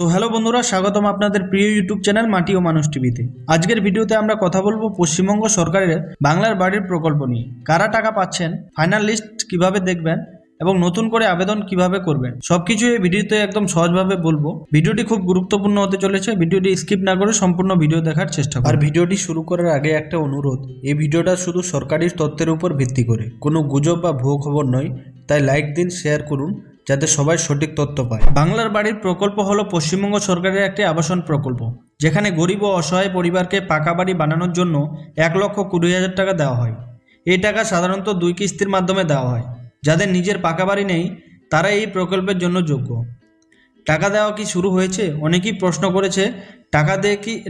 তো হ্যালো বন্ধুরা, স্বাগতম আপনাদের প্রিয় ইউটিউব চ্যানেল মাটি ও মানুষ টিভিতে। আজকের ভিডিওতে আমরা কথা বলবো পশ্চিমবঙ্গ সরকারের বাংলার বাড়ির প্রকল্প নিয়ে। কারা টাকা পাচ্ছেন, ফাইনাল লিস্ট কিভাবে দেখবেন এবং নতুন করে আবেদন কিভাবে করবেন, সবকিছু এই ভিডিওতে একদম সহজভাবে বলবো। ভিডিওটি খুব গুরুত্বপূর্ণ হতে চলেছে, ভিডিওটি স্কিপ না করে সম্পূর্ণ ভিডিও দেখার চেষ্টা করুন। আর ভিডিওটি শুরু করার আগে একটা অনুরোধ, এই ভিডিওটা শুধু সরকারি তথ্যের উপর ভিত্তি করে, কোনো গুজব বা ভুয়ো খবর নয়। তাই লাইক দিন, শেয়ার করুন যাতে সবাই সঠিক তথ্য পায়। বাংলার বাড়ির প্রকল্প হলো পশ্চিমবঙ্গ সরকারের একটি আবাসন প্রকল্প, যেখানে গরিব ও অসহায় পরিবারকে পাকা বাড়ি বানানোর জন্য 1,20,000 টাকা দেওয়া হয়। এই টাকা সাধারণত 2 কিস্তির মাধ্যমে দেওয়া হয়। যাদের নিজের পাকা বাড়ি নেই তারা এই প্রকল্পের জন্য যোগ্য। টাকা দেওয়া কি শুরু হয়েছে? অনেকেই প্রশ্ন করেছে,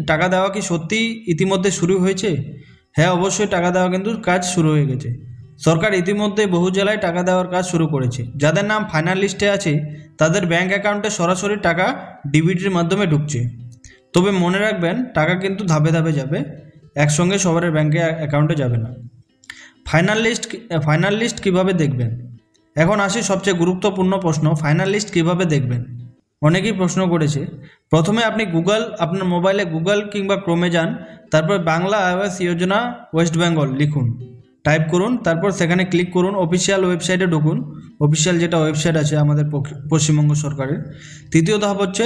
টাকা দেওয়া কি সত্যিই ইতিমধ্যে শুরু হয়েছে? হ্যাঁ, অবশ্যই টাকা দেওয়া কিন্তু কাজ শুরু হয়ে গেছে। সরকার ইতিমধ্যে বহু জেলায় টাকা দেওয়ার কাজ শুরু করেছে। যাদের নাম ফাইনাল লিস্টে আছে তাদের ব্যাংক অ্যাকাউন্টে সরাসরি টাকা ডিবিটির মাধ্যমে ঢুকছে। তবে মনে রাখবেন, টাকা কিন্তু ধাপে ধাপে যাবে, একসঙ্গে সবার ব্যাংকে অ্যাকাউন্টে যাবে না। ফাইনাল লিস্ট কীভাবে দেখবেন? এখন আসি সবচেয়ে গুরুত্বপূর্ণ প্রশ্ন, ফাইনাল লিস্ট কীভাবে দেখবেন? অনেকেই প্রশ্ন করেছে। প্রথমে আপনি আপনার মোবাইলে গুগল কিংবা ক্রোমে যান, তারপর বাংলা আবাস যোজনা ওয়েস্ট বেঙ্গল লিখুন, টাইপ করুন, তারপর সেখানে ক্লিক করুন, অফিসিয়াল ওয়েবসাইটে ঢুকুন। অফিসিয়াল যেটা ওয়েবসাইট আছে আমাদের পশ্চিমবঙ্গ সরকারের। তৃতীয় ধাপ হচ্ছে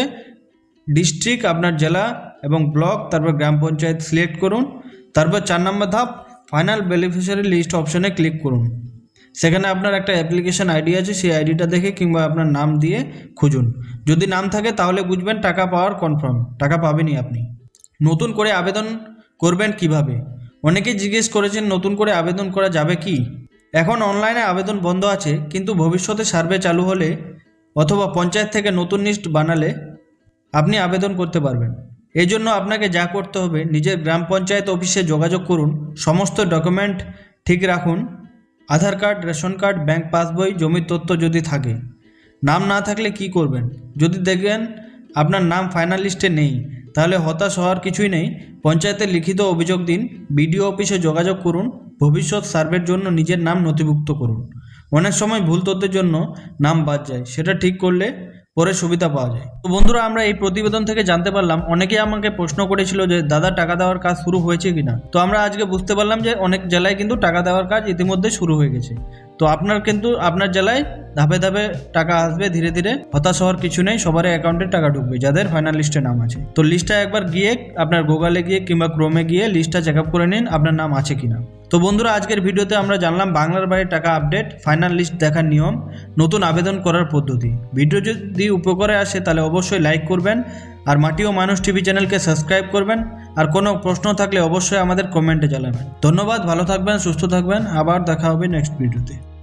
ডিস্ট্রিক্ট, আপনার জেলা এবং ব্লক, তারপর গ্রাম পঞ্চায়েত সিলেক্ট করুন। তারপর 4 নম্বর ধাপ, ফাইনাল বেনিফিশিয়ারি লিস্ট অপশনে ক্লিক করুন। সেখানে আপনার একটা অ্যাপ্লিকেশন আইডি আছে, সেই আইডিটা দেখে কিংবা আপনার নাম দিয়ে খুঁজুন। যদি নাম থাকে তাহলে বুঝবেন টাকা পাওয়ার কনফার্ম, টাকা পাবেনই আপনি। নতুন করে আবেদন করবেন কিভাবে? অনেকেই জিজ্ঞেস করেছেন নতুন করে আবেদন করা যাবে কি? এখন অনলাইনে আবেদন বন্ধ আছে, কিন্তু ভবিষ্যতে সার্ভে চালু হলে অথবা পঞ্চায়েত থেকে নতুন লিস্ট বানালে আপনি আবেদন করতে পারবেন। এই জন্য আপনাকে যা করতে হবে, নিজের গ্রাম পঞ্চায়েত অফিসে যোগাযোগ করুন, সমস্ত ডকুমেন্ট ঠিক রাখুন, Aadhaar card, ration card, bank passbook, জমির তথ্য যদি থাকে। নাম না থাকলে কি করবেন? যদি দেখেন আপনার নাম ফাইনাল লিস্টে নেই, তাহলে হতাশ হওয়ার কিছুই নেই। পঞ্চায়েতে লিখিত অভিযোগ দিন, বিডিও অফিসে যোগাযোগ করুন, ভবিষ্যৎ সার্ভের জন্য নিজের নাম নথিভুক্ত করুন। অনেক সময় ভুল তথ্যের জন্য নাম বাদ যায়, সেটা ঠিক করলে পরে সুবিধা পাওয়া যায়। তো বন্ধুরা, আমরা এই প্রতিবেদন থেকে জানতে পারলাম, অনেকেই আমাকে প্রশ্ন করেছিল যে দাদা টাকা দেওয়ার কাজ শুরু হয়েছে কিনা। তো আমরা আজকে বুঝতে পারলাম যে অনেক জেলায় কিন্তু টাকা দেওয়ার কাজ ইতিমধ্যে শুরু হয়ে গেছে। তো আপনার জেলায় ধাপে ধাপে টাকা আসবে ধীরে ধীরে, হতাশ হওয়ার কিছু নেই। সবার অ্যাকাউন্টে টাকা ঢুকবে যাদের ফাইনাল লিস্টে নাম আছে। তো লিস্টটা একবার গিয়ে আপনার গুগলে গিয়ে কিংবা ক্রোমে গিয়ে লিস্টটা চেক আপ করে নিন আপনার নাম আছে কিনা। তো বন্ধুরা, আজকের ভিডিওতে আমরা জানলাম বাংলার বাড়ির টাকা আপডেট, ফাইনাল লিস্ট দেখার নিয়ম, নতুন আবেদন করার পদ্ধতি। ভিডিও যদি উপকারে আসে তাহলে অবশ্যই লাইক করবেন, আর মাটি ও মানুষ টিভি চ্যানেলকে সাবস্ক্রাইব করবেন। আর কোনো প্রশ্ন থাকলে অবশ্যই আমাদের কমেন্টে জানাবেন। ধন্যবাদ, ভালো থাকবেন, সুস্থ থাকবেন, আবার দেখা হবে নেক্সট ভিডিওতে।